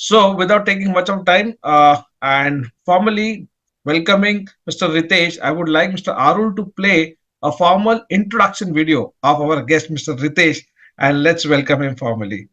So, without taking much of time and formally welcoming Mr. Ritesh, I would like Mr. Arul to play a formal introduction video of our guest, Mr. Ritesh, and let's welcome him formally.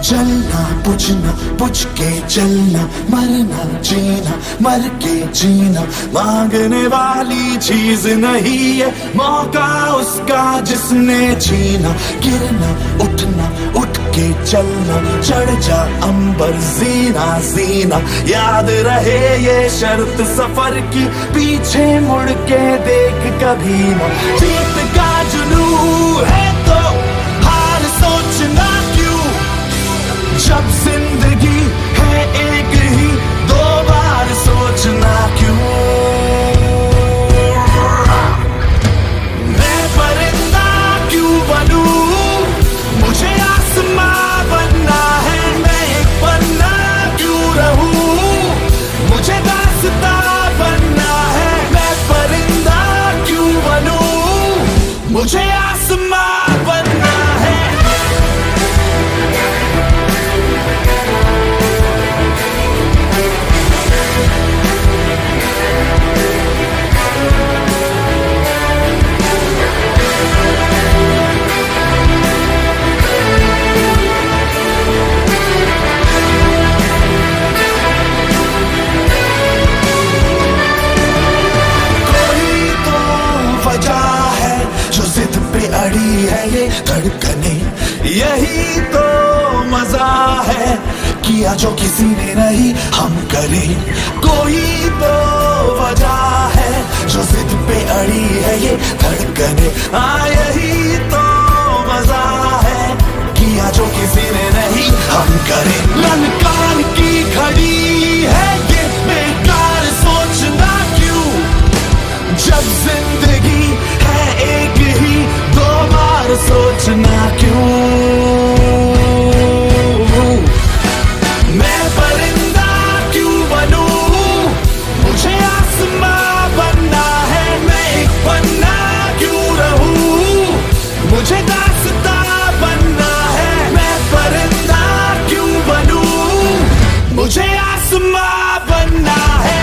जलना बुझना बुझ के जलना मरना जीना मर के जीना मांगने वाली चीज नहीं है मौका उसका जिसने छीना गिरना उठना उठ के चलना चढ़ जा अंबर जीना जीना याद रहे ये शर्त सफर की पीछे मुड़ के देख कभी ना जीत का जुनून है तो हार सोचना जब जिंदगी है एक ही दो बार सोचना क्यों मैं परिंदा क्यों बनूं मुझे आसमां बनना है मैं एक पन्ना क्यों रहूं मुझे दास्तां बनना है मैं परिंदा क्यों बनूं मुझे आसमां बनना है अड़ी है ये धड़कने यही तो मजा है किया जो किसी ने नहीं हम करें कोई तो वजह है जो जिद पे अड़ी है ये धड़कने यही तो मजा है किया जो किसी ने नहीं हम करें ललकार की घड़ी है ये बेकार सोचना क्यों जब जिंदगी है एक ही दो बार सोचना क्यों मैं परिंदा क्यों बनूं मुझे आसमां बनना है मैं एक पन्ना क्यों रहूं मुझे दास्तां बनना है मैं परिंदा क्यों बनूं मुझे आसमां बनना है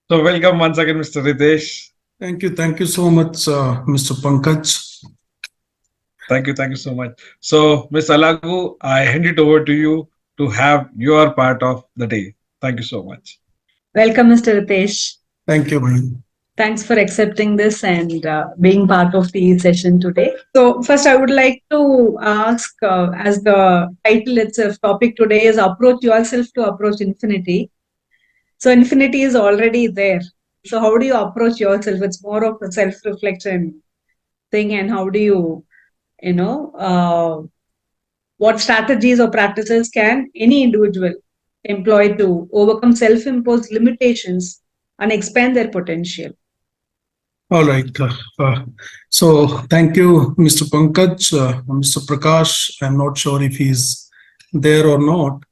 So, welcome once again, Mr. Ritesh. Thank you so much, Mr. Pankaj. Thank you so much. So, Ms. Alagu, I hand it over to you to have your part of the day. Thank you so much. Welcome, Mr. Ritesh. Thank you, Bhain. Thanks for accepting this and being part of the session today. So first I would like to ask, as the title itself, topic today is Approach Yourself to Approach Infinity. So infinity is already there. So how do you approach yourself? It's more of a self-reflection thing. And how do you know, what strategies or practices can any individual employ to overcome self-imposed limitations and expand their potential? All right. So thank you, Mr. Pankaj. Mr. Prakash, I'm not sure if he's there or not.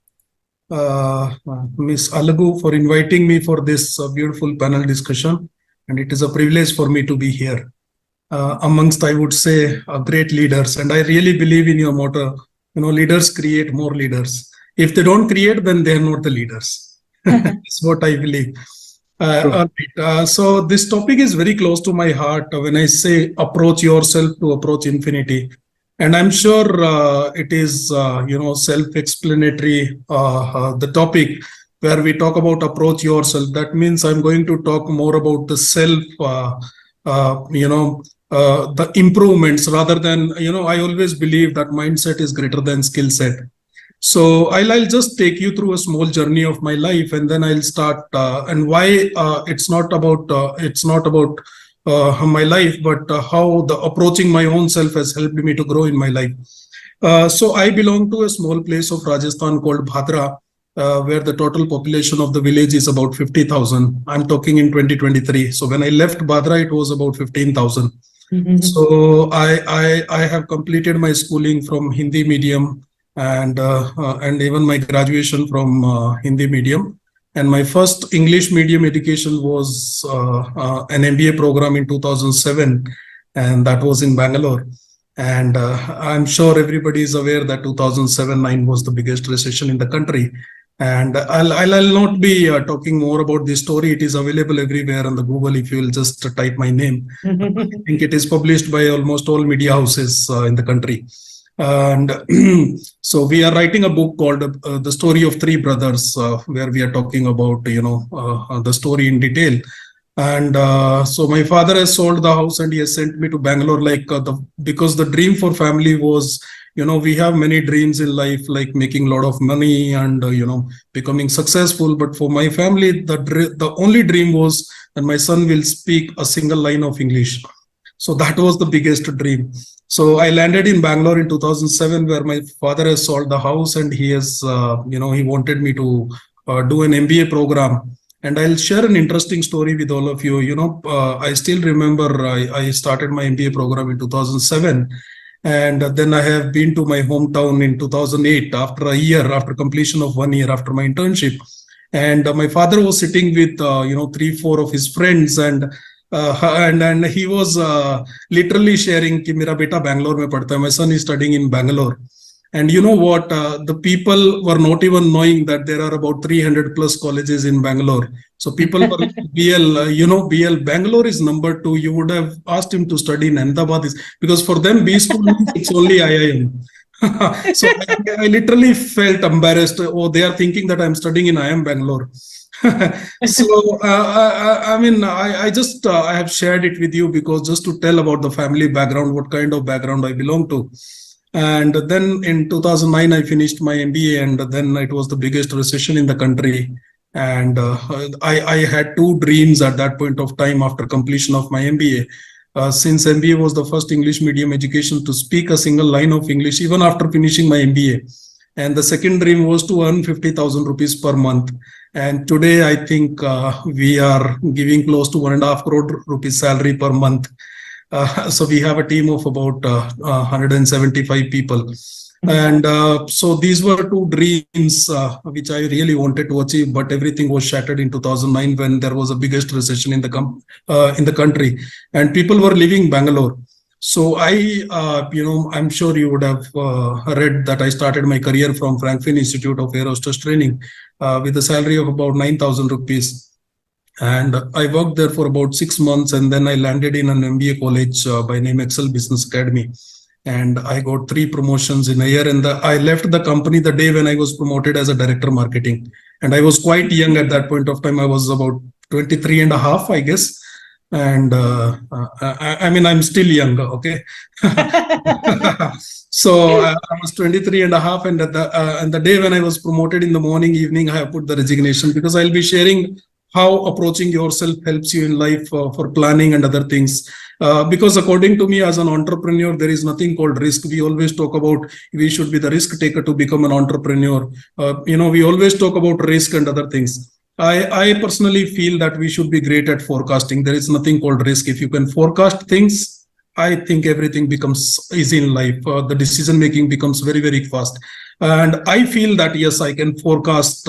Ms. Alagu, for inviting me for this beautiful panel discussion. And it is a privilege for me to be here amongst, I would say, great leaders. And I really believe in your motto, leaders create more leaders. If they don't create, then they're not the leaders. That's what I believe. All right. So this topic is very close to my heart when I say approach yourself to approach infinity. And I'm sure it is, self-explanatory, the topic where we talk about approach yourself. That means I'm going to talk more about the self, the improvements rather than, I always believe that mindset is greater than skill set. So I'll just take you through a small journey of my life, and then I'll start and why it's not about my life, but how the approaching my own self has helped me to grow in my life. So I belong to a small place of Rajasthan called Bhadra, where the total population of the village is about 50,000. I'm talking in 2023. So when I left Bhadra, it was about 15,000. So I have completed my schooling from Hindi medium and even my graduation from Hindi medium. And my first English medium education was an MBA program in 2007, and that was in Bangalore. And I'm sure everybody is aware that 2007-9 was the biggest recession in the country. And I'll not be talking more about this story. It is available everywhere on the Google if you will just type my name. I think it is published by almost all media houses in the country. And so we are writing a book called The Story of Three Brothers, where we are talking about, the story in detail. And so my father has sold the house and he has sent me to Bangalore, because the dream for family was, we have many dreams in life, like making a lot of money and, becoming successful. But for my family, the only dream was that my son will speak a single line of English. So that was the biggest dream. So I landed in Bangalore in 2007, where my father has sold the house and he has, he wanted me to do an MBA program. And I'll share an interesting story with all of you. I still remember I started my MBA program in 2007. And then I have been to my hometown in 2008 after completion of 1 year after my internship. And my father was sitting with, 3-4 of his friends, and he was literally sharing कि मेरा बेटा Bangalore में पढ़ता है, my son is studying in Bangalore. And you know what? The people were not even knowing that there are about 300 plus colleges in Bangalore. So people were BL, BL, Bangalore is number 2. You would have asked him to study in Ahmedabad, because for them, B school means it's only IIM. So I literally felt embarrassed. Oh, they are thinking that I'm studying in IIM Bangalore. So I have shared it with you because just to tell about the family background, what kind of background I belong to. And then in 2009 I finished my MBA, and then it was the biggest recession in the country. And I had two dreams at that point of time after completion of my MBA. Since MBA was the first English medium education to speak a single line of English even after finishing my MBA. And the second dream was to earn 50,000 rupees per month. And today, I think we are giving close to 1.5 crore rupees salary per month. So we have a team of about 175 people. And so these were two dreams which I really wanted to achieve, but everything was shattered in 2009 when there was a biggest recession in the country, and people were leaving Bangalore. So I'm sure you would have read that I started my career from Franklin Institute of Air Hostess Training with a salary of about 9,000 rupees. And I worked there for about 6 months, and then I landed in an MBA college by name Excel Business Academy. And I got 3 promotions in a year. And I left the company the day when I was promoted as a director marketing. And I was quite young at that point of time. I was about 23 and a half, I guess. And I mean, I'm still young, okay? So I was 23 and a half, and the day when I was promoted in the morning, evening, I have put the resignation, because I'll be sharing how approaching yourself helps you in life for planning and other things. Because according to me, as an entrepreneur, there is nothing called risk. We always talk about we should be the risk taker to become an entrepreneur. We always talk about risk and other things. I personally feel that we should be great at forecasting. There is nothing called risk. If you can forecast things, I think everything becomes easy in life. The decision making becomes very, very fast. And I feel that, yes, I can forecast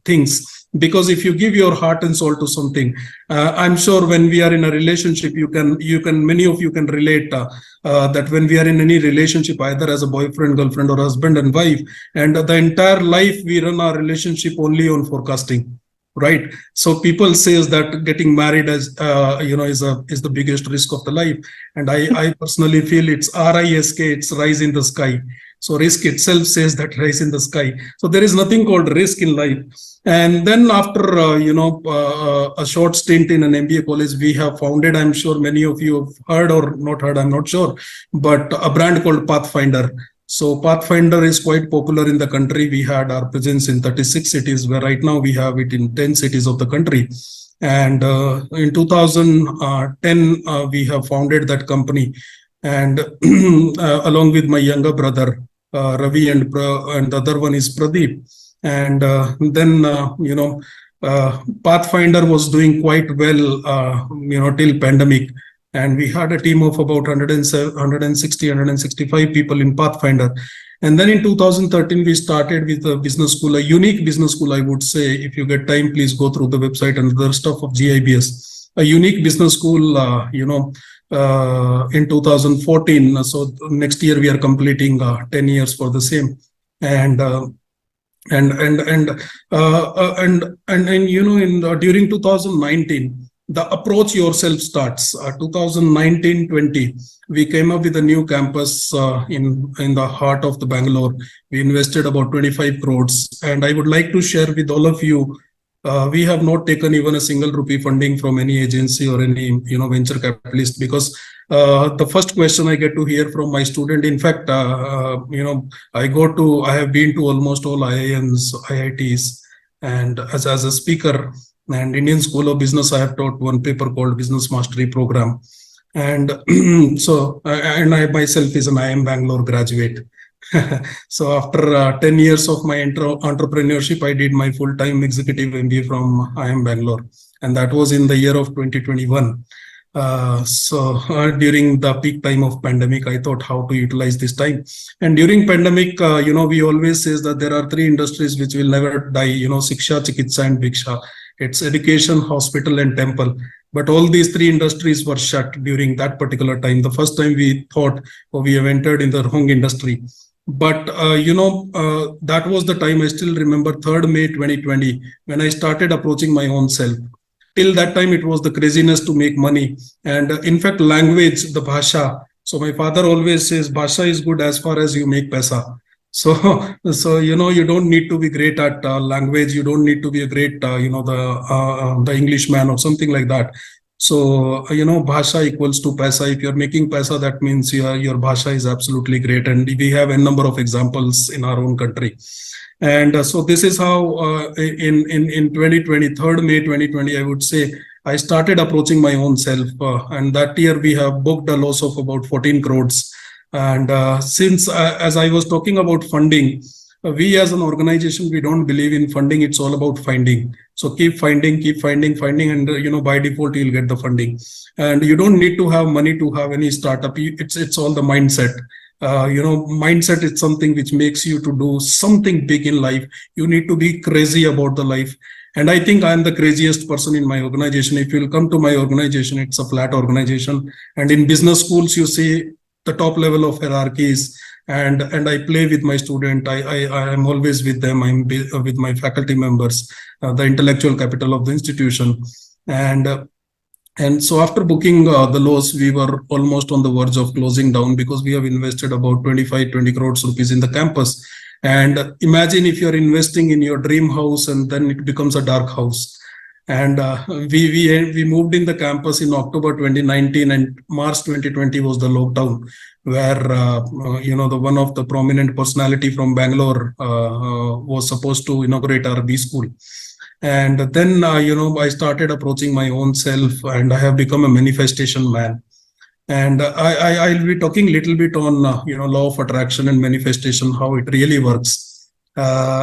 things, because if you give your heart and soul to something, I'm sure when we are in a relationship, many of you can relate that when we are in any relationship, either as a boyfriend, girlfriend, or husband and wife, and the entire life we run our relationship only on forecasting, right? So people says that getting married as is the biggest risk of the life, and I personally feel it's risk, it's rise in the sky. So risk itself says that rise in the sky. So there is nothing called risk in life. And then after a short stint in an MBA college, we have founded, I'm sure many of you have heard or not heard, I'm not sure, but a brand called Pathfinder. So Pathfinder is quite popular in the country. We had our presence in 36 cities, where right now we have it in 10 cities of the country. And in 2010, we have founded that company. And along with my younger brother, Ravi, and the other one is Pradeep. And then, Pathfinder was doing quite well, till pandemic. And we had a team of about 160, 165 people in Pathfinder. And then in 2013, we started with a business school, a unique business school, I would say. If you get time, please go through the website and other stuff of GIBS. A unique business school, in 2014. So next year, we are completing 10 years for the same. And during 2019, the approach yourself starts. 2019-20, we came up with a new campus in the heart of the Bangalore. We invested about 25 crores, and I would like to share with all of you, we have not taken even a single rupee funding from any agency or any venture capitalist, because the first question I get to hear from my student, in fact, I have been to almost all IIMs, IITs, and as a speaker, and Indian School of Business, I have taught one paper called Business Mastery Program. And and I myself is an IIM Bangalore graduate. So after 10 years of my entrepreneurship, I did my full-time executive MBA from IIM Bangalore. And that was in the year of 2021. During the peak time of pandemic, I thought how to utilize this time. And during pandemic, we always says that there are three industries which will never die, Siksha, Chikitsa, and Bhiksha. It's education, hospital, and temple. But all these three industries were shut during that particular time. The first time we thought, oh, we have entered in the wrong industry. But, that was the time. I still remember 3rd May 2020, when I started approaching my own self. Till that time, it was the craziness to make money. And in fact, language, the bhasha. So my father always says, bhasha is good as far as you make paisa. So, you don't need to be great at language. You don't need to be a great, the Englishman or something like that. So, bhasha equals to paisa. If you're making paisa, that means your bhasha is absolutely great. And we have a number of examples in our own country. And so this is how in 2020, 3rd May 2020, I would say, I started approaching my own self. And that year we have booked a loss of about 14 crores. And since, as I was talking about funding, we as an organization, we don't believe in funding. It's all about finding. So keep finding, and by default you'll get the funding. And you don't need to have money to have any startup. It's all the mindset. Mindset is something which makes you to do something big in life. You need to be crazy about the life. And I think I'm the craziest person in my organization. If you'll come to my organization, it's a flat organization. And in business schools, you see the top level of hierarchies. And I play with my student. I am always with them. I'm with my faculty members, the intellectual capital of the institution. And so after booking the loss, we were almost on the verge of closing down, because we have invested about 20 crores rupees in the campus. And imagine if you're investing in your dream house and then it becomes a dark house. And we moved in the campus in October 2019, and March 2020 was the lockdown, where the one of the prominent personality from Bangalore was supposed to inaugurate our B school. And then I started approaching my own self, and I have become a manifestation man. And I'll be talking a little bit on law of attraction and manifestation, how it really works.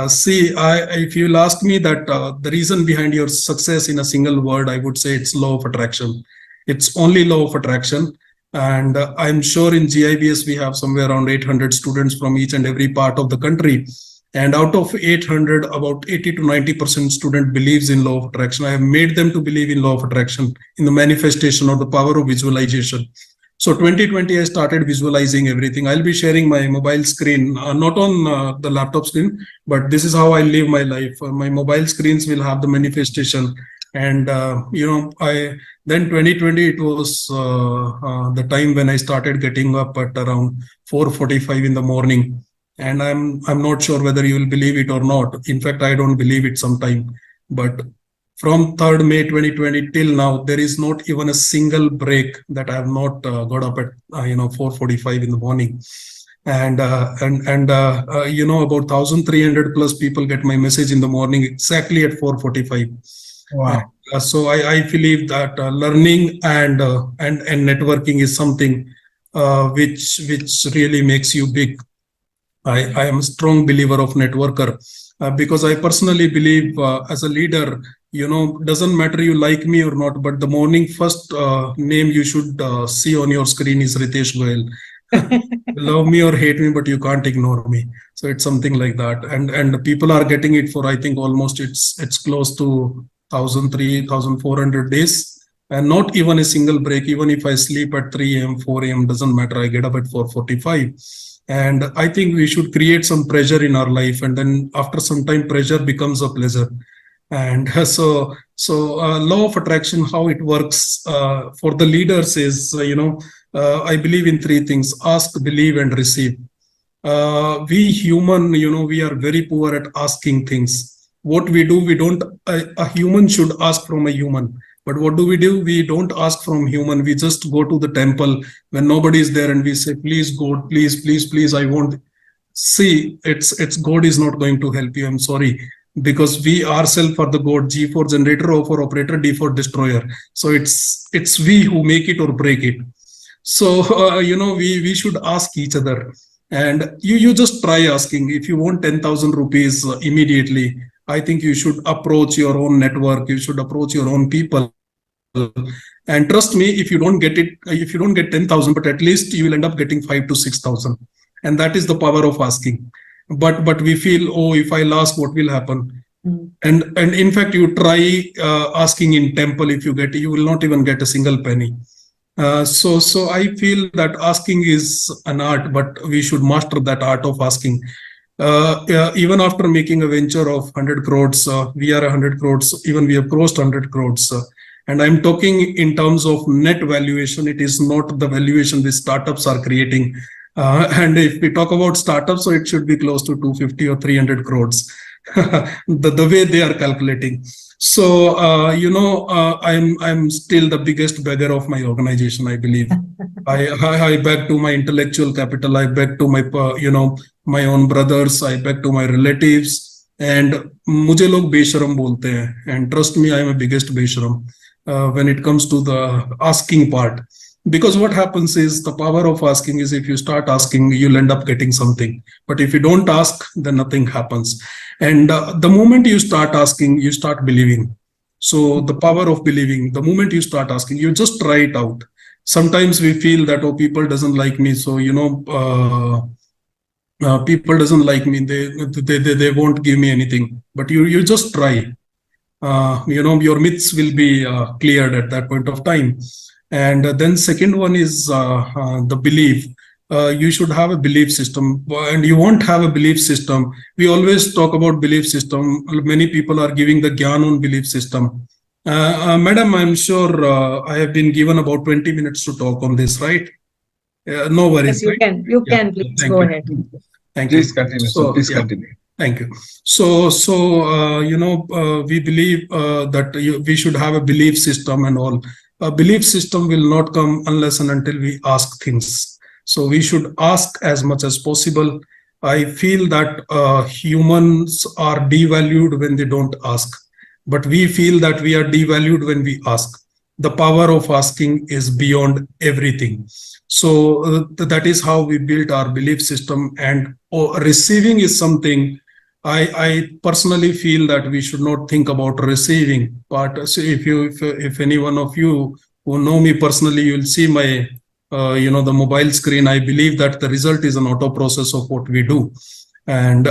See, if you'll ask me that the reason behind your success in a single word, I would say it's law of attraction. It's only law of attraction. And I'm sure in GIBS we have somewhere around 800 students from each and every part of the country. And out of 800, about 80 to 90% student believes in law of attraction. I have made them to believe in law of attraction, in the manifestation or the power of visualization. So 2020, I started visualizing everything. I'll be sharing my mobile screen, not on the laptop screen, but this is how I live my life. My mobile screens will have the manifestation. And, then 2020, it was the time when I started getting up at around 4:45 in the morning. And I'm not sure whether you will believe it or not. In fact, I don't believe it sometime. But from 3rd May 2020 till now, there is not even a single break that I have not got up at 4:45 in the morning. And about 1,300 plus people get my message in the morning exactly at 4:45. Wow. So I believe that learning and networking is something which really makes you big. I am a strong believer of networker because I personally believe as a leader, doesn't matter you like me or not, but the morning first name you should see on your screen is Ritesh Goyal. Love me or hate me, but you can't ignore me. So it's something like that. And people are getting it for, I think, almost it's close to 1,400 days. And not even a single break. Even if I sleep at 3 a.m., 4 a.m., doesn't matter. I get up at 4:45. And I think we should create some pressure in our life, and then after some time pressure becomes a pleasure. And so law of attraction, how it works for the leaders is I believe in three things: ask, believe, and receive. We human, we are very poor at asking things. What we do, we don't, a human should ask from a human. But what do? We don't ask from human. We just go to the temple when nobody is there and we say, please, God, please, please, please, I want. See, it's God is not going to help you. I'm sorry. Because we ourselves are the God, G for generator, O for operator, D for destroyer. So it's we who make it or break it. So, we should ask each other. And you just try asking. If you want 10,000 rupees immediately, I think you should approach your own network. You should approach your own people. And trust me, if you don't get it, if you don't get 10,000, but at least you will end up getting 5 to 6,000. And that is the power of asking. But we feel, oh, if I'll ask, what will happen? And in fact, you try asking in temple. If you get, you will not even get a single penny. So I feel that asking is an art, but we should master that art of asking. Even after making a venture of 100 crores, we are 100 crores, even we have crossed 100 crores. And I'm talking in terms of net valuation. It is not the valuation the startups are creating. And if we talk about startups, so it should be close to 250 or 300 crores, the way they are calculating. So, I'm still the biggest beggar of my organization, I believe. I beg to my intellectual capital. I beg to my, my own brothers. I beg to my relatives. And मुझे लोग बेशरम बोलते हैं. And trust me, I am a biggest बेशरम when it comes to the asking part. Because what happens is the power of asking is if you start asking, you'll end up getting something. But if you don't ask, then nothing happens. And the moment you start asking, you start believing. So the power of believing, the moment you start asking, you just try it out. Sometimes we feel that, oh, people doesn't like me. So, people doesn't like me. They won't give me anything. But you just try. Your myths will be cleared at that point of time. And then second one is the belief. You should have a belief system, and you won't have a belief system. We always talk about belief system. Many people are giving the gyan on belief system. Madam, I'm sure I have been given about 20 minutes to talk on this, right? No worries. Yes, you right? can. You can, please go ahead. Thank you. Please continue. So please continue. Thank you. We believe that we should have a belief system and all. A belief system will not come unless and until we ask things. So we should ask as much as possible. I feel that humans are devalued when they don't ask, but we feel that we are devalued when we ask. The power of asking is beyond everything. So that is how we built our belief system. And receiving is something I personally feel that we should not think about receiving. But so if any one of you who know me personally, you'll see my the mobile screen. I believe that the result is an auto process of what we do, and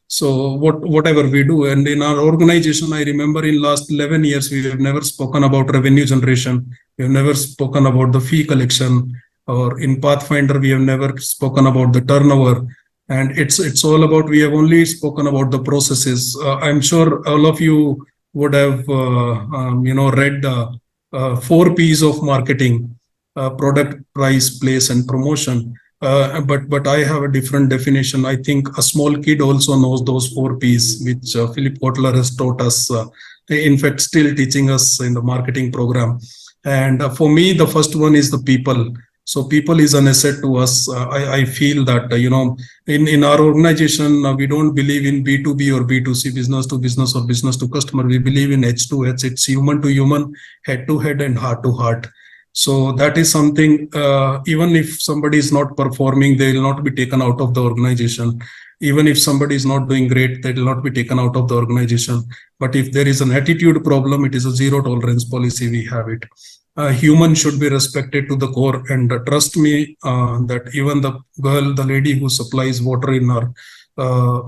so whatever we do. And in our organization, I remember in last 11 years we have never spoken about revenue generation. We have never spoken about the fee collection, or in Pathfinder we have never spoken about the turnover. And it's all about, we have only spoken about the processes. I'm sure all of you would have read 4 P's of marketing: product, price, place, and promotion. But I have a different definition. I think a small kid also knows those 4 P's, which Philip Kotler has taught us. In fact, still teaching us in the marketing program. And for me, the first one is the people. So people is an asset to us. I feel that in our organization, we don't believe in B2B or B2C, business to business or business to customer. We believe in H to H. It's human to human, head to head, and heart to heart. So that is something, even if somebody is not performing, they will not be taken out of the organization. Even if somebody is not doing great, they will not be taken out of the organization. But if there is an attitude problem, it is a zero tolerance policy. We have it. Human should be respected to the core. And trust me, that even the lady who supplies water in our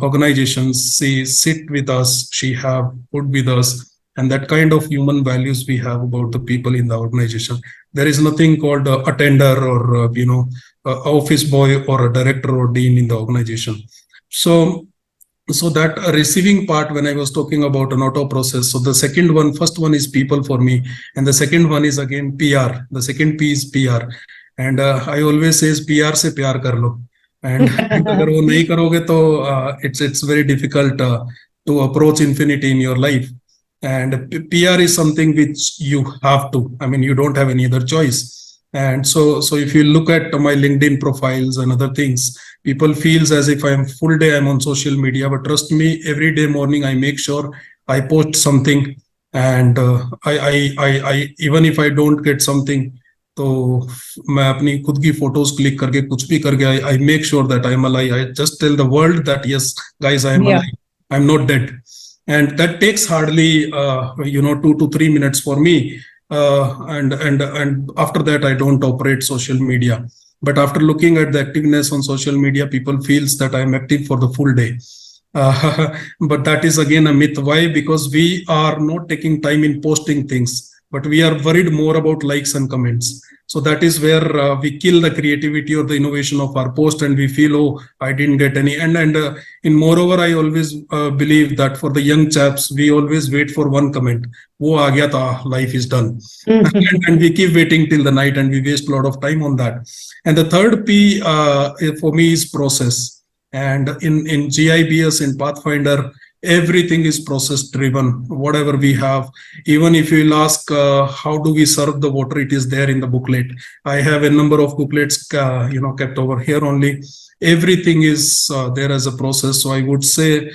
organizations, she sit with us, she have food with us, and that kind of human values we have about the people in the organization. There is nothing called a tender or office boy or a director or dean in the organization. So that receiving part, when I was talking about an auto process, so the first one is people for me, and the second one is again PR. The second P is PR, and I always says PR se pyar kar lo, and अगर वो नहीं करोगे तो it's very difficult to approach infinity in your life. And PR is something which you have to. I mean, you don't have any other choice. And so if you look at my LinkedIn profiles and other things, people feels as if I'm full day I'm on social media. But trust me, every day morning I make sure I post something, and I even if I don't get something, तो मैं अपनी खुद की photos click करके कुछ भी करके I make sure that I'm alive. I just tell the world that yes, guys, I am alive. I'm not dead. And that takes hardly 2 to 3 minutes for me. And after that, I don't operate social media. But after looking at the activeness on social media, people feels that I'm active for the full day. But that is again a myth. Why? Because we are not taking time in posting things, but we are worried more about likes and comments. So that is where we kill the creativity or the innovation of our post, and we feel, oh, I didn't get any. And in moreover, I always believe that for the young chaps, we always wait for one comment. Wo aa gaya tha, life is done. And we keep waiting till the night, and we waste a lot of time on that. And the third P for me is process. And in GIBS, in Pathfinder, everything is process driven. Whatever we have, even if you will ask how do we serve the water, it is there in the booklet. I have a number of booklets kept over here only. Everything is there as a process. So I would say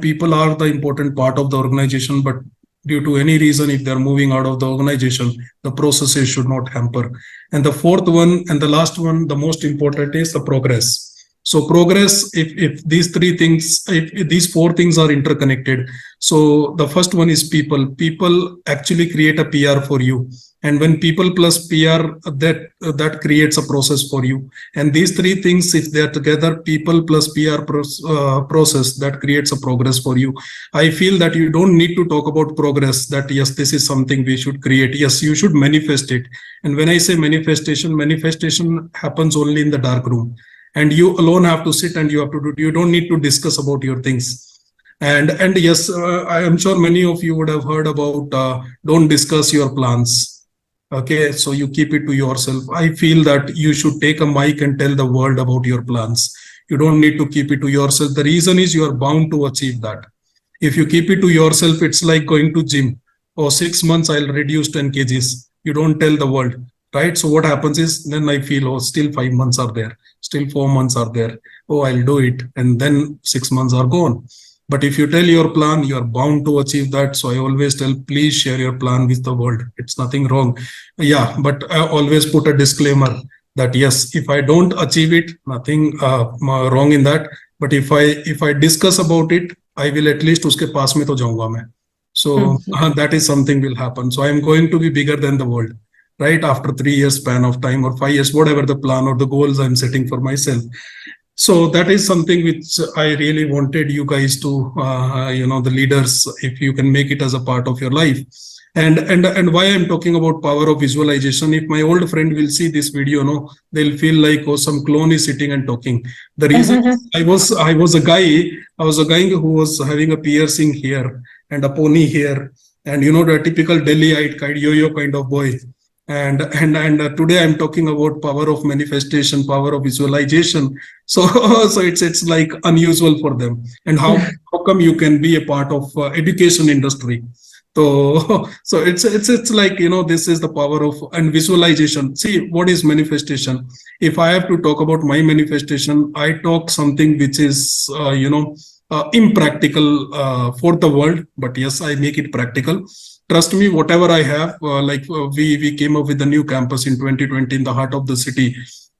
people are the important part of the organization, but due to any reason, if they're moving out of the organization, the processes should not hamper. And the fourth one and the last one, the most important, is the progress. So progress, if these three things, if these four things are interconnected. So the first one is people. People actually create a PR for you. And when people plus PR, that creates a process for you. And these three things, if they're together, people plus PR process, that creates a progress for you. I feel that you don't need to talk about progress, that yes, this is something we should create. Yes, you should manifest it. And when I say manifestation happens only in the dark room. And you alone have to sit and you have to do. You don't need to discuss about your things. And yes, I am sure many of you would have heard about don't discuss your plans. Okay, so you keep it to yourself. I feel that you should take a mic and tell the world about your plans. You don't need to keep it to yourself. The reason is you are bound to achieve that. If you keep it to yourself, it's like going to gym. Oh, 6 months I'll reduce 10 kgs. You don't tell the world, right? So what happens is then I feel, oh, still 5 months are there, still 4 months are there. Oh, I'll do it, and then 6 months are gone. But if you tell your plan, you are bound to achieve that. So I always tell, please share your plan with the world. It's nothing wrong. Yeah, but I always put a disclaimer that yes, if I don't achieve it, nothing wrong in that. But if I discuss about it, I will at least uske paas mein to jaunga main. So that is something will happen. So I am going to be bigger than the world, right? After 3 years span of time or 5 years, whatever the plan or the goals I'm setting for myself. So that is something which I really wanted you guys to, the leaders, if you can make it as a part of your life. And why I'm talking about power of visualization. If my old friend will see this video, no, they'll feel like, oh, some clone is sitting and talking. The reason I was a guy who was having a piercing here and a pony here, and the typical Delhiite kind yo-yo kind of boy. And today I'm talking about power of manifestation, power of visualization. So so it's like unusual for them. And how come you can be a part of education industry? So so it's like, this is the power of and visualization. See, what is manifestation? If I have to talk about my manifestation, I talk something which is impractical for the world, but yes, I make it practical. Trust me, whatever I have, we came up with a new campus in 2020 in the heart of the city.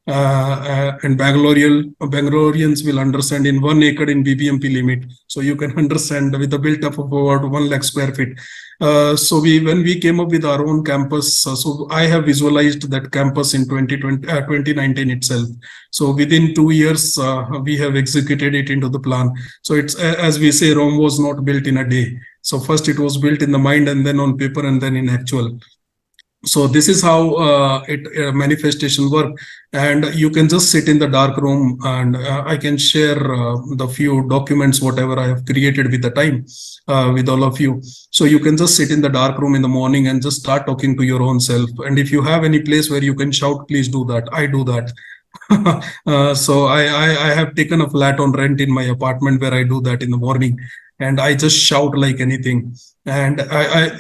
And Bangaloreans will understand, in 1 acre in BBMP limit. So you can understand, with a built up of about 1 lakh square feet. So when we came up with our own campus, so I have visualized that campus in 2019 itself. So within 2 years, we have executed it into the plan. So it's, as we say, Rome was not built in a day. So first it was built in the mind, and then on paper, and then in actual. So this is how it manifestation work. And you can just sit in the dark room, and I can share the few documents whatever I have created with the time with all of you. So you can just sit in the dark room in the morning and just start talking to your own self. And if you have any place where you can shout, please do that. I do that. So I have taken a flat on rent in my apartment where I do that in the morning, and I just shout like anything. And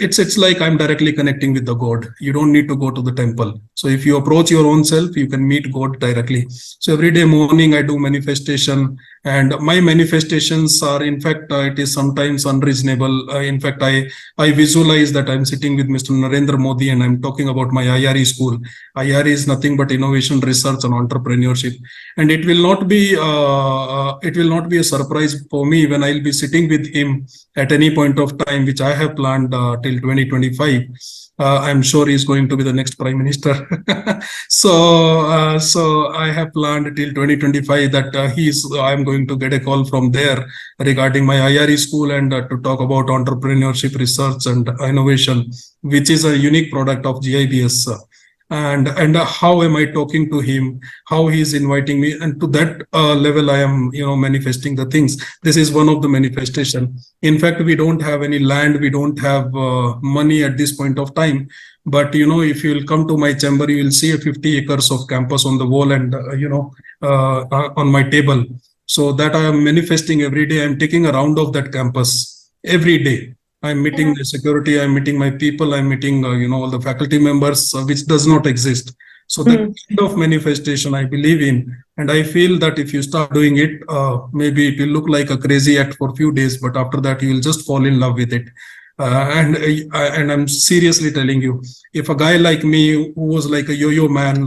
it's like I'm directly connecting with the God. You don't need to go to the temple. So if you approach your own self, you can meet God directly. So every day morning I do manifestation, and my manifestations are, in fact, it is sometimes unreasonable. In fact, I visualize that I'm sitting with Mr. Narendra Modi and I'm talking about my IRE school. IRE is nothing but innovation, research, and entrepreneurship. And it will not be a surprise for me when I'll be sitting with him at any point of time, which I have planned till 2025. I'm sure he's going to be the next prime minister. So I have planned till 2025 that I'm going to get a call from there regarding my IRE school, and to talk about entrepreneurship, research, and innovation, which is a unique product of GIBS. And how am I talking to him, how he is inviting me, and to that level I am manifesting the things. This is one of the manifestation. In fact, we don't have any land, we don't have money at this point of time, but if you'll come to my chamber, you will see a 50 acres of campus on the wall, and on my table. So that I am manifesting every day. I'm taking a round of that campus every day. I'm meeting the security, I'm meeting my people, I'm meeting, all the faculty members, which does not exist. So that kind of manifestation I believe in. And I feel that if you start doing it, maybe it will look like a crazy act for a few days, but after that, you will just fall in love with it. And I'm seriously telling you, if a guy like me who was like a yo-yo man,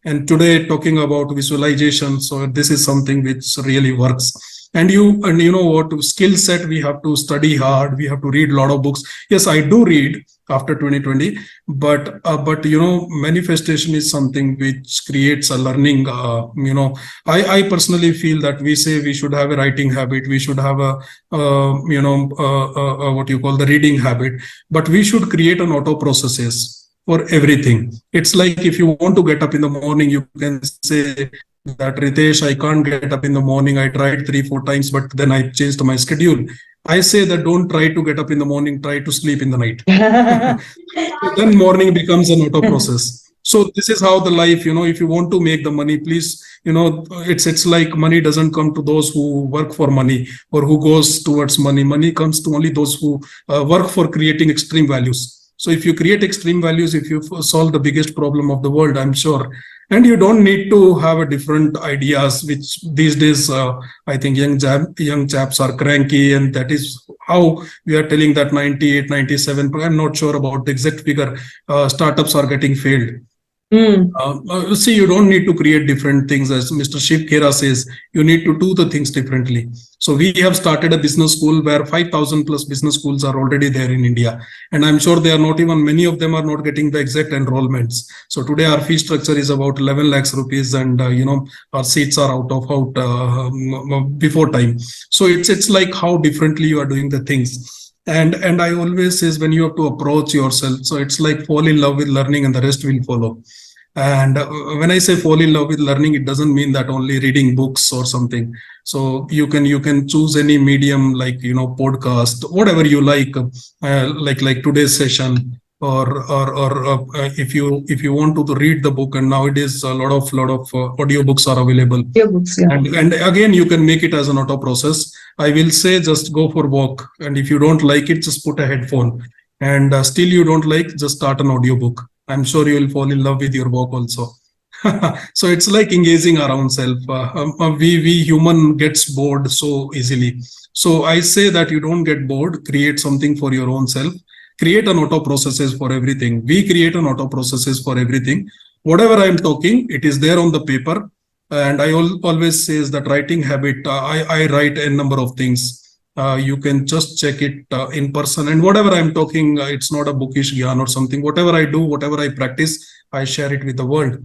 and today talking about visualization, so this is something which really works. And you know what, skill set, we have to study hard, we have to read a lot of books. Yes, I do read after 2020, but manifestation is something which creates a learning. I personally feel that we say we should have a writing habit, we should have a what you call the reading habit, but we should create an auto processes for everything. It's like, if you want to get up in the morning, you can say that, Ritesh, I can't get up in the morning. I tried 3-4 times, but then I changed my schedule. I say that don't try to get up in the morning, try to sleep in the night. Then morning becomes an auto process. So this is how the life, if you want to make the money, please, it's like money doesn't come to those who work for money or who goes towards money. Money comes to only those who work for creating extreme values. So if you create extreme values, if you solve the biggest problem of the world, I'm sure, and you don't need to have a different ideas, which these days I think young chaps are cranky, and that is how we are telling that 98, 97. But I'm not sure about the exact figure. Startups are getting failed. See, you don't need to create different things. As Mr. Shiv Khera says, you need to do the things differently. So we have started a business school where 5,000 plus business schools are already there in India. And I'm sure they are not even, many of them are not getting the exact enrollments. So today our fee structure is about 11 lakhs rupees, and our seats are out before time. So it's like how differently you are doing the things. And I always says, when you have to approach yourself, so it's like fall in love with learning and the rest will follow. And when I say fall in love with learning, it doesn't mean that only reading books or something. So you can choose any medium, like podcast, whatever you like today's session, or if you want to read the book. And nowadays a lot of audiobooks are available. Audiobooks, yeah. And again, you can make it as an auto process. I will say, just go for walk, and if you don't like it, just put a headphone. And still you don't like, just start an audiobook. I'm sure you will fall in love with your walk also. So it's like engaging our own self. We human gets bored so easily. So I say that you don't get bored. Create something for your own self. Create an auto processes for everything. We create an auto processes for everything. Whatever I'm talking, it is there on the paper. And I always says that writing habit. I write a number of things. You can just check it in person. And whatever I'm talking, it's not a bookish gyan or something. Whatever I do, whatever I practice, I share it with the world.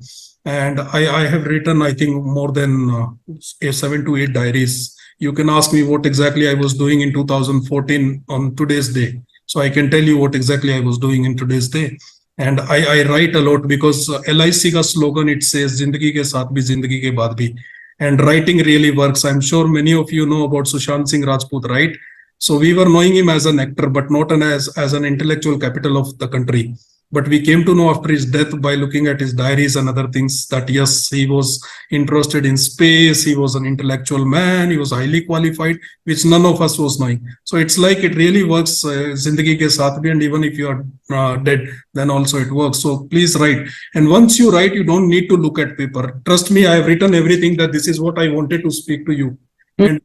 And I have written, I think, more than 7 to 8 diaries. You can ask me what exactly I was doing in 2014 on today's day. So I can tell you what exactly I was doing in today's day. And I write a lot, because LIC ka slogan, it says, Zindagi ke saath bhi, zindagi ke baad bhi. And writing really works. I'm sure many of you know about Sushant Singh Rajput, right? So we were knowing him as an actor, but not as an intellectual capital of the country. But we came to know after his death, by looking at his diaries and other things, that yes, he was interested in space. He was an intellectual man. He was highly qualified, which none of us was knowing. So it's like it really works. Zindagi ke saath bhi, and even if you are dead, then also it works. So please write. And once you write, you don't need to look at paper. Trust me, I have written everything, that this is what I wanted to speak to you. And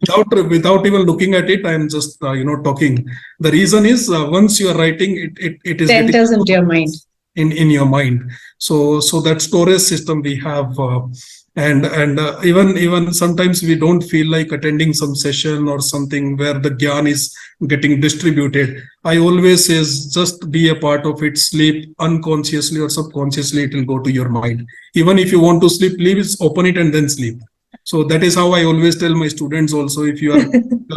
without even looking at it, I'm just talking. The reason is, once you are writing, it is Enters into your mind. in your mind. So that storage system we have, and even sometimes we don't feel like attending some session or something where the gyan is getting distributed. I always says, just be a part of it. Sleep unconsciously or subconsciously, it will go to your mind. Even if you want to sleep, please open it and then sleep. So that is how I always tell my students also, if you are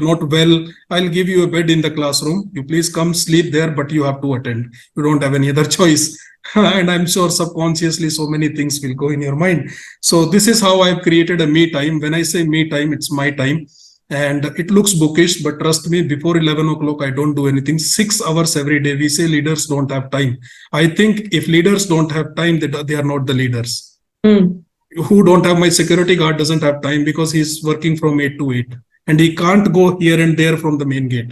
not well, I'll give you a bed in the classroom. You please come sleep there, but you have to attend. You don't have any other choice. And I'm sure subconsciously so many things will go in your mind. So this is how I've created a me time. When I say me time, it's my time. And it looks bookish, but trust me, before 11 o'clock, I don't do anything. 6 hours every day. We say leaders don't have time. I think if leaders don't have time, they are not the leaders. Who don't have, my security guard doesn't have time, because he's working from 8 to 8 and he can't go here and there from the main gate,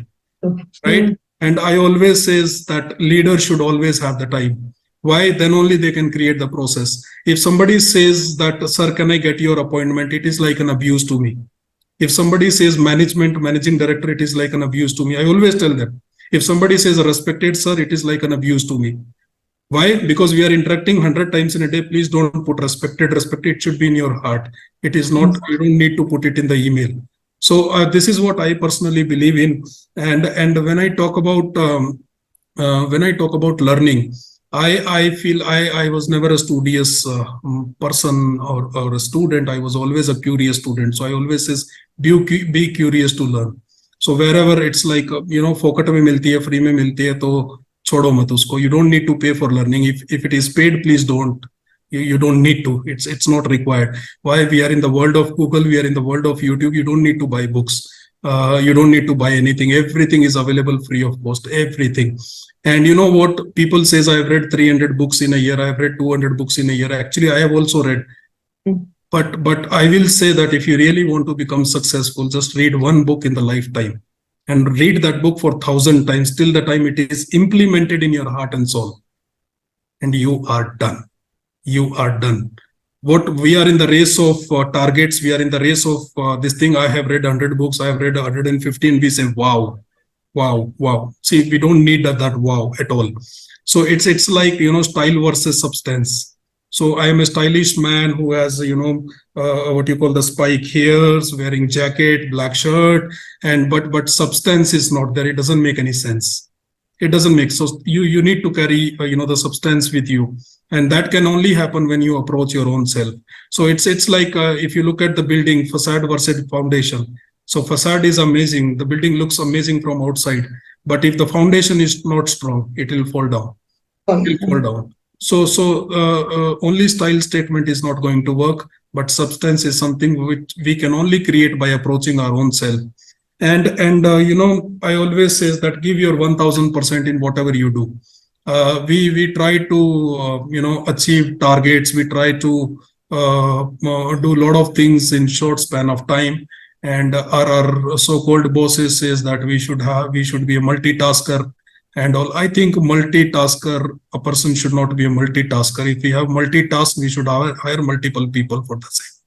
right? And I always says that leaders should always have the time. Why? Then only they can create the process. If somebody says that, sir, can I get your appointment, it is like an abuse to me. If somebody says managing director, it is like an abuse to me. I always tell them, if somebody says respected sir, it is like an abuse to me. Why? Because we are interacting 100 times in a day. Please don't put respected. Respected should be in your heart. It is not, you don't need to put it in the email. So this is what I personally believe in. And when I talk about learning, I feel I was never a studious person or a student. I was always a curious student. So I always says, be curious to learn. So wherever it's like, फोकट में मिलती है, free में मिलती है, तो छोड़ो मत उसको. You don't need to pay for learning. If it is paid, please don't. You don't need to. It's not required. Why? We are in the world of Google. We are in the world of YouTube. You don't need to buy books. You don't need to buy anything. Everything is available free of cost. Everything. And you know what? People says I've read 300 books in a year. I've read 200 books in a year. Actually, I have also read. But I will say that if you really want to become successful, just read one book in the lifetime, and read that book for 1,000 times till the time it is implemented in your heart and soul, and you are done. You are done. What we are in the race of targets, we are in the race of this thing. I have read 100 books, I have read 115. We say, wow, wow, wow. See, we don't need that wow at all. So it's like, style versus substance. So I am a stylish man who has, what you call the spike hairs, wearing jacket, black shirt, and but substance is not there. It doesn't make any sense. It doesn't make. So you need to carry the substance with you, and that can only happen when you approach your own self. So it's like, if you look at the building, facade versus foundation. So facade is amazing, the building looks amazing from outside, but if the foundation is not strong, it will fall down. It will fall down. So only style statement is not going to work, but substance is something which we can only create by approaching our own self. And I always says that give your 1,000% in whatever you do. We try to achieve targets. We try to do a lot of things in short span of time. And our so-called bosses says that we should be a multitasker and all. I think multitasker, a person should not be a multitasker. If we have multitask, we should hire multiple people for the same,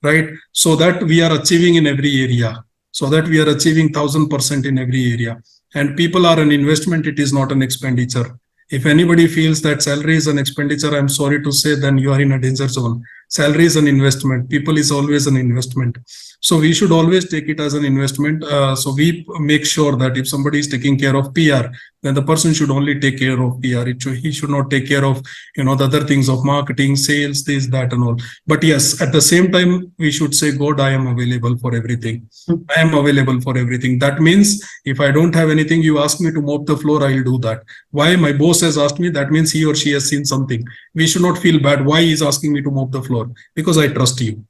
right? So that we are achieving in every area, so that we are achieving 1,000% in every area. And people are an investment, it is not an expenditure. If anybody feels that salary is an expenditure, I'm sorry to say, then you are in a danger zone. Salary is an investment. People is always an investment. So we should always take it as an investment. So we make sure that if somebody is taking care of PR, then the person should only take care of PR. He should not take care of the other things of marketing, sales, this, that, and all. But yes, at the same time, we should say, God, I am available for everything. I am available for everything. That means if I don't have anything, you ask me to mop the floor, I will do that. Why? My boss has asked me. That means he or she has seen something. We should not feel bad. Why he is asking me to mop the floor? Because I trust you.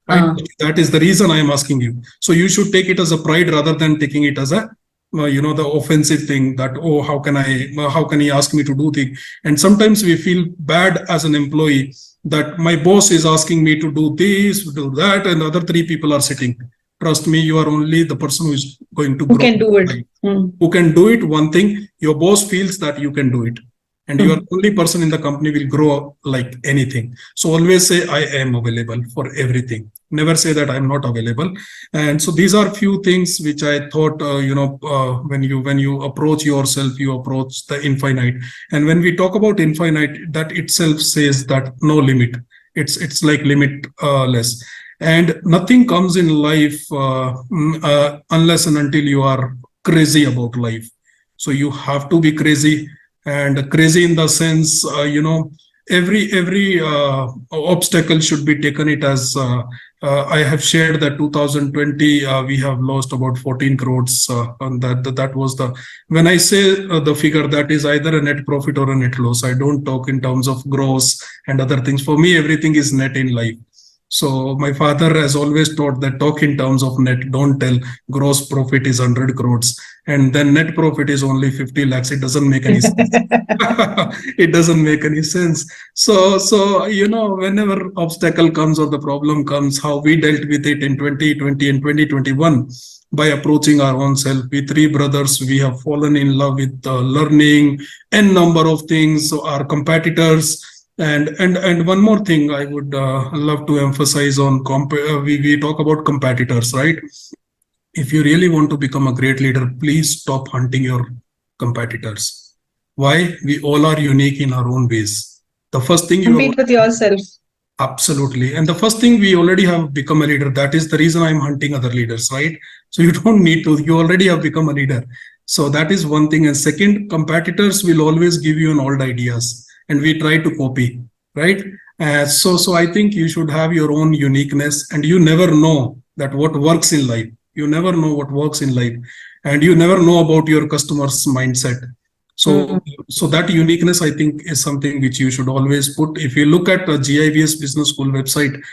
Right? That is the reason I am asking you. So you should take it as a pride rather than taking it as a the offensive thing that, oh, how can he ask me to do things? And sometimes we feel bad as an employee that my boss is asking me to do this, do that, and the other three people are sitting. Trust me, you are only the person who is going to grow. Who can do it. Who can do it. One thing, your boss feels that you can do it, and you are the only person in the company will grow up like anything. So always say, I am available for everything. Never say that I'm not available. And so these are few things which I thought, when you approach yourself, you approach the infinite. And when we talk about infinite, that itself says that no limit. It's like limitless. And nothing comes in life unless and until you are crazy about life. So you have to be crazy. And crazy in the sense, every obstacle should be taken it as, I have shared that 2020, we have lost about 14 crores. And that was when I say the figure, that is either a net profit or a net loss. I don't talk in terms of gross and other things. For me, everything is net in life. So my father has always taught that talk in terms of net, don't tell gross profit is 100 crores and then net profit is only 50 lakhs. It doesn't make any sense. It doesn't make any sense. So whenever obstacle comes or the problem comes, how we dealt with it in 2020 and 2021 by approaching our own self. We three brothers, we have fallen in love with learning n number of things. So our competitors. And one more thing I would love to emphasize on, we talk about competitors, right? If you really want to become a great leader, please stop hunting your competitors. Why? We all are unique in our own ways. The first thing you compete with yourself. Absolutely. And the first thing, we already have become a leader. That is the reason I'm hunting other leaders, right? So you don't need to, you already have become a leader. So that is one thing. And second, competitors will always give you an old ideas and we try to copy, right? So I think you should have your own uniqueness, and you never know that what works in life. You never know what works in life, and you never know about your customer's mindset. So that uniqueness, I think, is something which you should always put. If you look at the GIBS Business School website,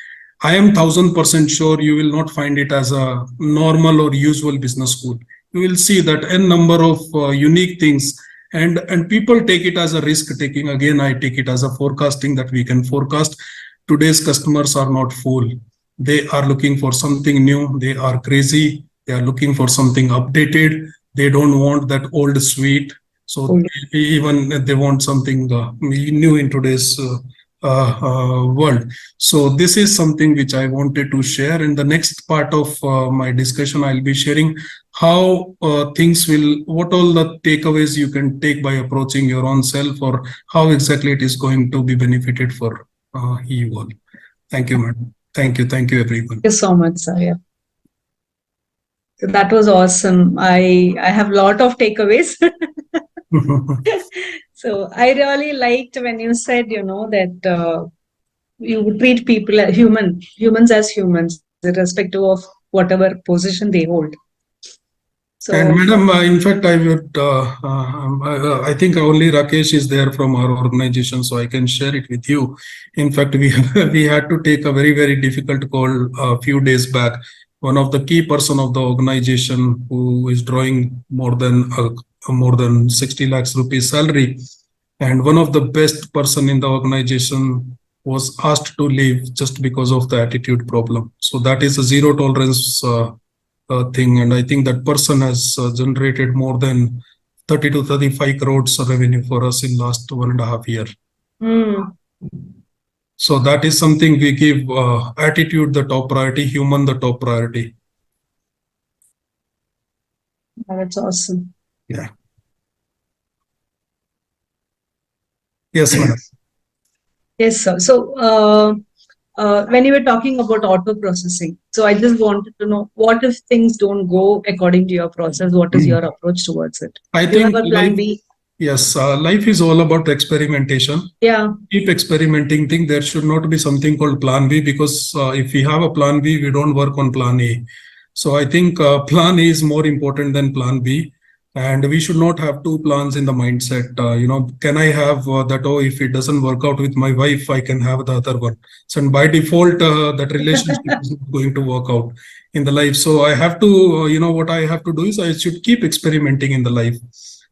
I am 1000% sure you will not find it as a normal or usual business school. You will see that n number of unique things, and people take it as a risk taking. Again, I take it as a forecasting, that we can forecast. Today's customers are not fool. They are looking for something new. They are crazy. They are looking for something updated. They don't want that old sweet. So even they want something new in today's world. So this is something which I wanted to share. In the next part of my discussion, I'll be sharing how things will, what all the takeaways you can take by approaching your own self, or how exactly it is going to be benefited for you all. Thank you, madam. Thank you. Thank you, everyone. Thank you so much, sir. Yeah. That was awesome. I have a lot of takeaways. So I really liked when you said, that you treat people as humans as humans, irrespective of whatever position they hold. So, and madam, in fact, I would, I think only Rakesh is there from our organization, so I can share it with you. In fact, we had to take a very difficult call a few days back. One of the key person of the organization, who is drawing more than 60 lakhs rupees salary, and one of the best person in the organization was asked to leave just because of the attitude problem. So that is a zero tolerance thing, and I think that person has generated more than 30 to 35 crores of revenue for us in last 1.5 years. So that is something we give attitude the top priority, human the top priority. That's awesome. Yeah. Yes, madam. Yes, sir. So, when you were talking about auto processing, so I just wanted to know, what if things don't go according to your process? What is your approach towards it? I Do you think have a plan B? Yes, life is all about experimentation. Yeah. Keep experimenting. Think there should not be something called plan B, because if we have a plan B, we don't work on plan A. So I think plan A is more important than plan B. And we should not have two plans in the mindset. Can I have that? Oh, if it doesn't work out with my wife, I can have the other one. So and by default, that relationship is not going to work out in the life. So I have to, what I have to do is I should keep experimenting in the life.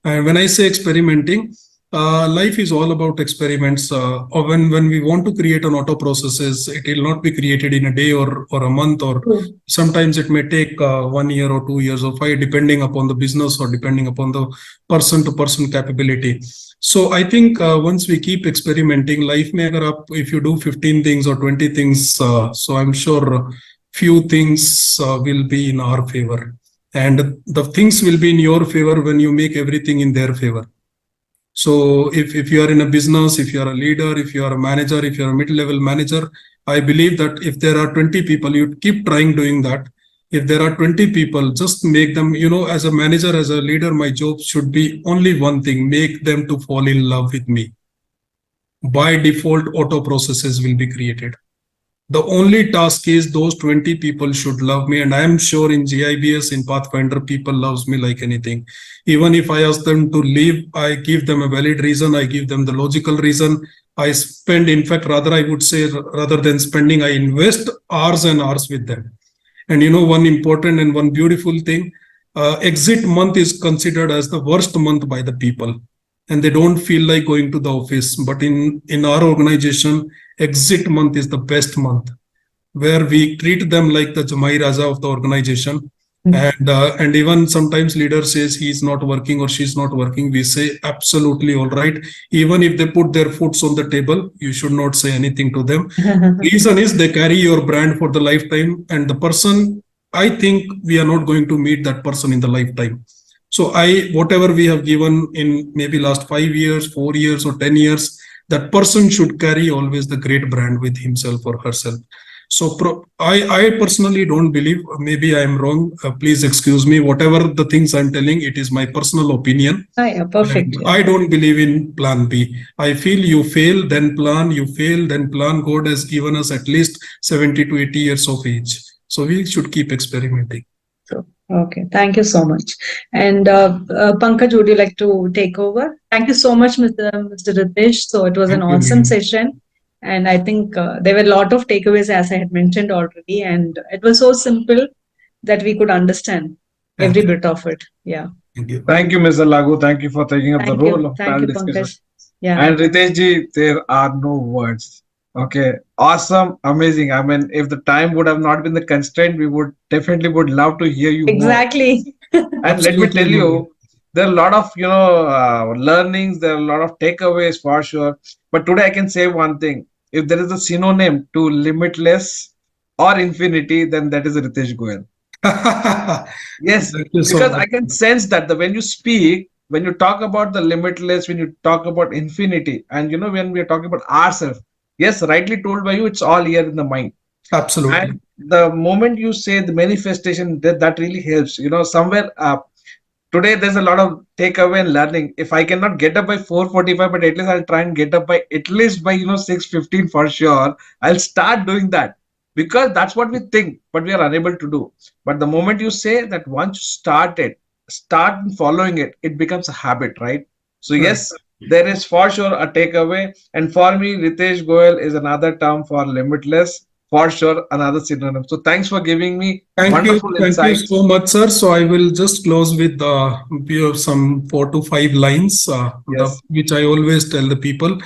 And when I say experimenting, life is all about experiments. Or when we want to create an auto processes, it will not be created in a day or a month, or sometimes it may take 1 year or 2 years or 5, depending upon the business or depending upon the person to person capability. So I think once we keep experimenting, life may go up. If you do 15 things or 20 things, so I'm sure few things will be in our favor. And the things will be in your favor when you make everything in their favor. So if you are in a business, if you are a leader, if you are a manager, if you are a mid-level manager, I believe that if there are 20 people, you keep trying doing that. If there are 20 people, just make them, as a manager, as a leader, my job should be only one thing: make them to fall in love with me. By default, auto processes will be created. The only task is those 20 people should love me. And I am sure in GIBS, in Pathfinder, people loves me like anything. Even if I ask them to leave, I give them a valid reason. I give them the logical reason. I spend, in fact, I would say, rather than spending, I invest hours and hours with them. And one important and one beautiful thing, exit month is considered as the worst month by the people. And they don't feel like going to the office. But in our organization, exit month is the best month, where we treat them like the Jamai Raja of the organization. And even sometimes leader says he's not working or she's not working. We say absolutely all right. Even if they put their foots on the table, you should not say anything to them. Reason is they carry your brand for the lifetime, and the person, I think we are not going to meet that person in the lifetime. So whatever we have given in maybe last 5 years, 4 years, or 10 years, that person should carry always the great brand with himself or herself. So I personally don't believe, maybe I am wrong, please excuse me, whatever the things I'm telling, it is my personal opinion. Yeah, perfect. I don't believe in plan B. I feel you fail, then plan, you fail, then plan. God has given us at least 70 to 80 years of age. So we should keep experimenting. Okay, thank you so much. And Pankaj, would you like to take over? Thank you so much, Mr. Ritesh. So it was an awesome session. And I think there were a lot of takeaways, as I had mentioned already, and it was so simple that we could understand Thank every you. bit of it. Yeah. Thank you. Thank you, Mr. Lagu. Thank you for taking up the Thank role you. of Thank panel you, discussion. Pankaj. Yeah. And Ritesh ji, there are no words. Okay, awesome, amazing. I mean, if the time would have not been the constraint, we would definitely would love to hear you more. Exactly. And let me tell Absolutely, Guru. you, there are a lot of learnings. There are a lot of takeaways for sure. But today I can say one thing: if there is a synonym to limitless or infinity, then that is Ritesh Goyal. Yes, Thank you so because much. I can sense that the when you speak, when you talk about the limitless, when you talk about infinity, and when we are talking about ourselves, yes, rightly told by you, it's all here in the mind. Absolutely. And the moment you say the manifestation, that really helps. Somewhere today there's a lot of takeaway and learning. If I cannot get up by 4:45, but at least I'll try and get up by at least by 6:15 for sure. I'll start doing that because that's what we think, but we are unable to do. But the moment you say that, once you start following it, it becomes a habit, right? So Right. yes, there is for sure a takeaway. And for me, Ritesh Goyal is another term for limitless, for sure another synonym. So thanks for giving me Thank you. wonderful Thank you insights. so much, sir. So I will just close with some 4 to 5 lines, Yes, which I always tell the people.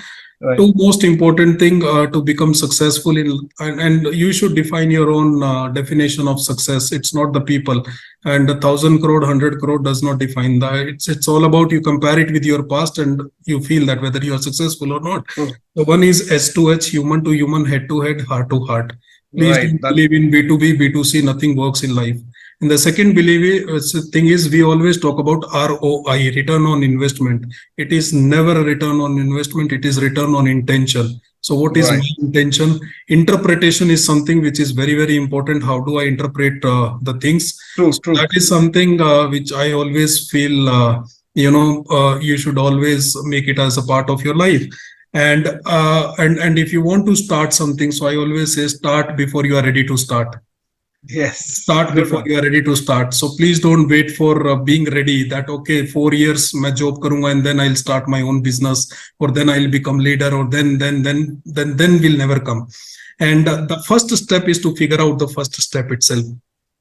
right. Two most important thing to become successful in, and you should define your own definition of success. It's not the people, and 1,000 crore, 100 crore does not define that. It's all about you compare it with your past, and you feel that whether you are successful or not. True. The one is S to H, human to human, head to head, heart to heart. Please Right. don't That believe in B2B, B2C. Nothing works in life. And the second thing is, we always talk about ROI, return on investment. It is never a return on investment, it is return on intention. So what is right. my intention? Interpretation is something which is very, very important. How do I interpret the things? True, So true. that is something which I always feel, you should always make it as a part of your life. And if you want to start something, so I always say, start before you are ready to start. Yes. Start Good before one. you are ready to start. So please don't wait for being ready, that okay, 4 years मैं job करूंगा and then I'll start my own business, or then I'll become leader, or then will never come. And the first step is to figure out the first step itself.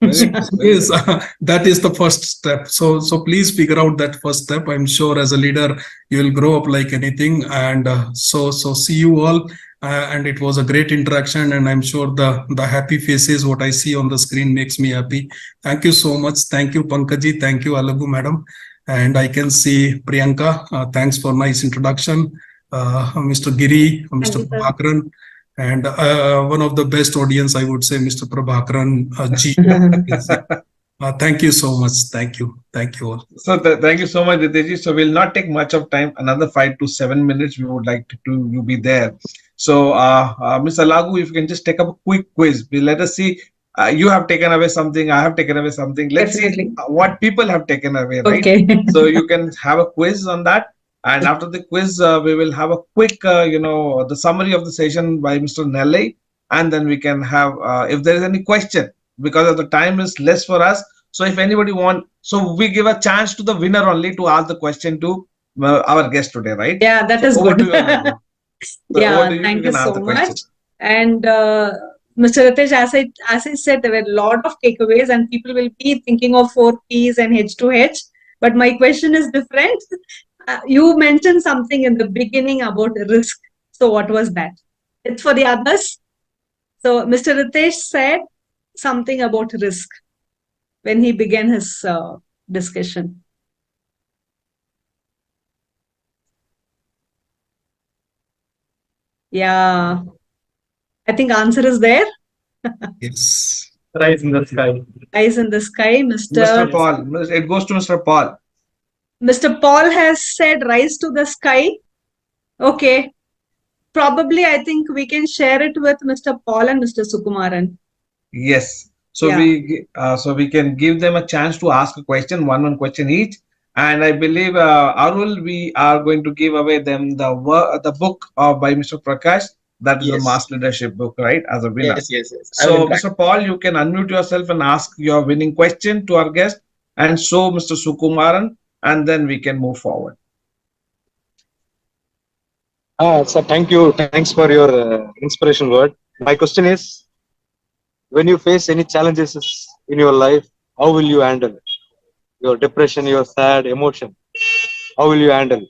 Very So good. Very yes, good. that is the first step. So please figure out that first step. I'm sure as a leader you will grow up like anything. And so see you all. And it was a great interaction. And I'm sure the happy faces what I see on the screen makes me happy. Thank you so much. Thank you, Pankaji. Thank you, Alagu madam. And I can see Priyanka. Thanks for nice introduction. Mr. Giri, Thank Mr. you, sir. Prabhakaran, and one of the best audience, I would say, Mr. Prabhakaran G. Yes, yeah. Thank you so much. Thank you. Thank you all. So thank you so much, Ritesh. So we'll not take much of time. Another 5 to 7 minutes. We would like to you be there. So, Mr. Lagu, if you can just take up a quick quiz. Let us see. You have taken away something. I have taken away something. Let's see Definitely. what people have taken away, right? Okay. So you can have a quiz on that. And after the quiz, we will have a quick, the summary of the session by Mr. Nelle. And then we can have, if there is any question, because of the time is less for us. So if anybody want, so we give a chance to the winner only to ask the question to our guest today, right? Yeah, that So is over good. to you, Lagu. So over Yeah, to you. You thank you can ask so the much. question. And Mr. Ritesh, as I said, there were a lot of takeaways, and people will be thinking of 4 Ps and H to H. But my question is different. You mentioned something in the beginning about risk. So what was that? It's for the others. So Mr. Ritesh said something about risk when he began his discussion. Yeah, I think answer is there. Yes. Rise in the sky. Eyes in the sky, Mr. Mr. Paul, it goes to Mr. Paul. Mr. Paul has said rise to the sky. Okay. Probably I think we can share it with Mr. Paul and Mr. Sukumaran. Yes. So Yeah. we can give them a chance to ask a question, one question each. And I believe, Arul, we are going to give away them the book by Mr. Prakash. That is the Yes. Mass Leadership book, right? As a winner. Yes. I will So, interact. Mr. Paul, you can unmute yourself and ask your winning question to our guest, and so Mr. Sukumaran, and then we can move forward. So thank you. Thanks for your inspiration word. My question is, when you face any challenges in your life, how will you handle it? Your depression, your sad emotion, how will you handle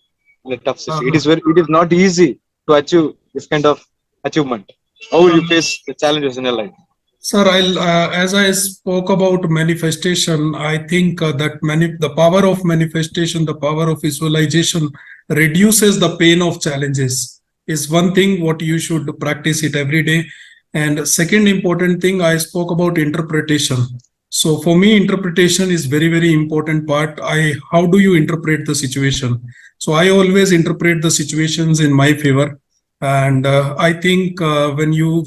in a tough situation? Uh, It is not easy to achieve this kind of achievement. How will you face the challenges in your life? Sir, as I spoke about manifestation, I think that the power of manifestation, the power of visualization reduces the pain of challenges. Is one thing what you should practice it every day. And second important thing, I spoke about interpretation. So for me, interpretation is very important part. How do you interpret the situation? So I always interpret the situations in my favor, and I think when you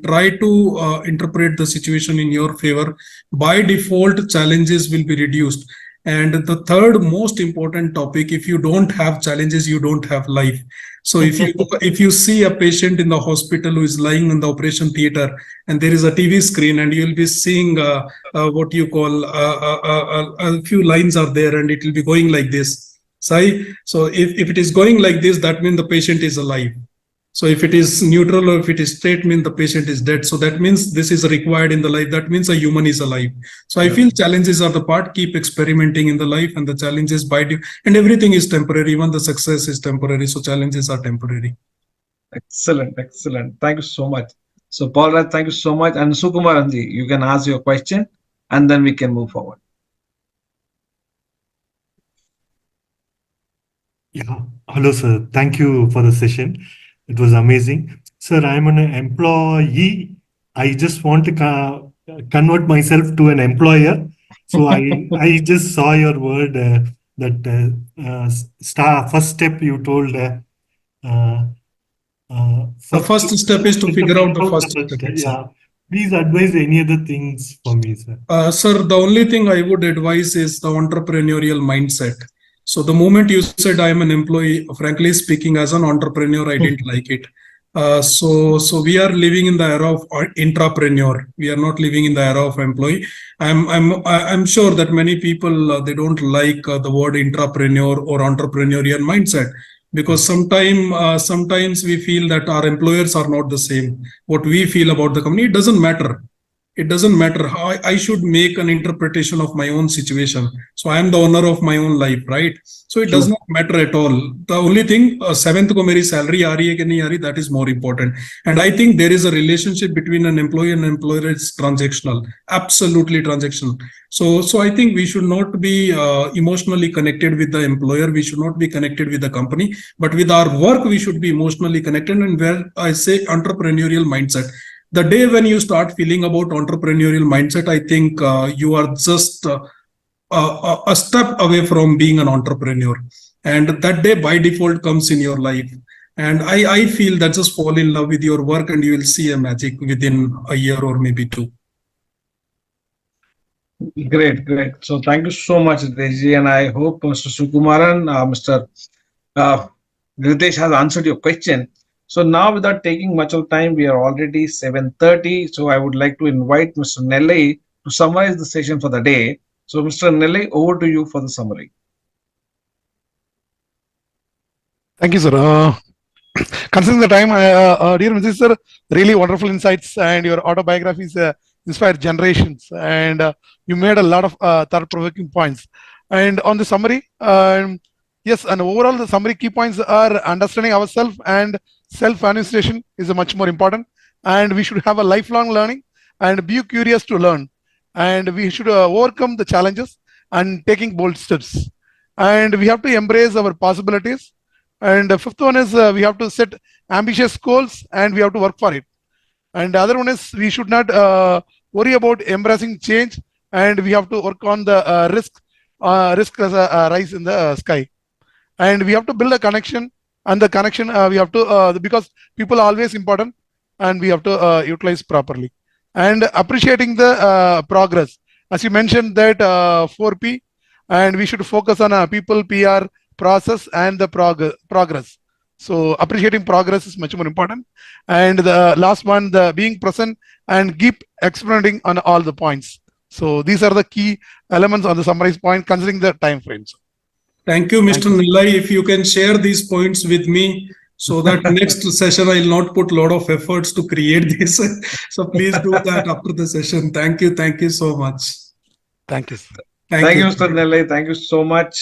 try to interpret the situation in your favor, by default challenges will be reduced. And the third most important topic, if you don't have challenges, you don't have life. So if you see a patient in the hospital who is lying in the operation theater, and there is a TV screen, and you'll be seeing what you call a few lines are there, and it will be going like this. So if it is going like this, that means the patient is alive. So if it is neutral or if it is straight, means the patient is dead. So that means this is required in the life. That means a human is alive. So I feel challenges are the part. Keep experimenting in the life, and the challenges and everything is temporary. Even the success is temporary. So challenges are temporary. Excellent, excellent. Thank you so much. So, Paul Raj, thank you so much. And Sukumaranji, you can ask your question and then we can move forward. Yeah. Hello, sir. Thank you for the session. It was amazing. Sir, I'm an employee. I just want to convert myself to an employer. So I just saw your word that first step you told. The First, first step is to figure out the first step itself. yeah. Please advise any other things for me, sir. Sir, the only thing I would advise is the entrepreneurial mindset. So the moment you said I am an employee, frankly speaking, as an entrepreneur, I didn't like it. So we are living in the era of intrapreneur. We are not living in the era of employee. I'm sure that many people they don't like the word intrapreneur or entrepreneurial mindset, because sometimes we feel that our employers are not the same. What we feel about the company, it doesn't matter. It doesn't matter how I should make an interpretation of my own situation. So I am the owner of my own life, right? So it does True. not matter at all. The only thing, seventh ko meri salary aa rahi hai ki nahi aa rahi, that is more important. And I think there is a relationship between an employee and an employer. It's transactional, absolutely transactional. So I think we should not be emotionally connected with the employer. We should not be connected with the company, but with our work, we should be emotionally connected. And where I say entrepreneurial mindset, the day when you start feeling about entrepreneurial mindset, I think you are just a step away from being an entrepreneur. And that day by default comes in your life. And I feel that just fall in love with your work and you will see a magic within a year or maybe two. Great, great. So, thank you so much, Ritesh. And I hope Mr. Sukumaran, Mr. Uh, Ritesh has answered your question. So now, without taking much of time, we are already 7:30. So I would like to invite Mr. Nelly to summarize the session for the day. So, Mr. Nelly, over to you for the summary. Thank you, sir. Considering the time, dear Mrs. Sir, really wonderful insights, and your autobiographies inspired generations, and you made a lot of thought-provoking points. And on the summary, yes, and overall, the summary key points are understanding ourselves and self-administration is much more important, and we should have a lifelong learning and be curious to learn, and we should overcome the challenges and taking bold steps, and we have to embrace our possibilities. And the fifth one is we have to set ambitious goals and we have to work for it. And the other one is we should not worry about embracing change, and we have to work on the risk as a rise in the sky. And we have to build a connection, and the connection we have to because people are always important, and we have to utilize properly. And appreciating the progress, as you mentioned that 4P, and we should focus on people, PR, process, and the progress. So appreciating progress is much more important. And the last one, the being present and keep experimenting on all the points. So these are the key elements on the summarized point considering the time frames. Thank you, Mr. Nillai. If you can share these points with me, so that next session I'll not put a lot of efforts to create this. So please do that after the session. Thank you so much. Thank you. Thank Thank you, you. Mr. Nellai. Thank you so much.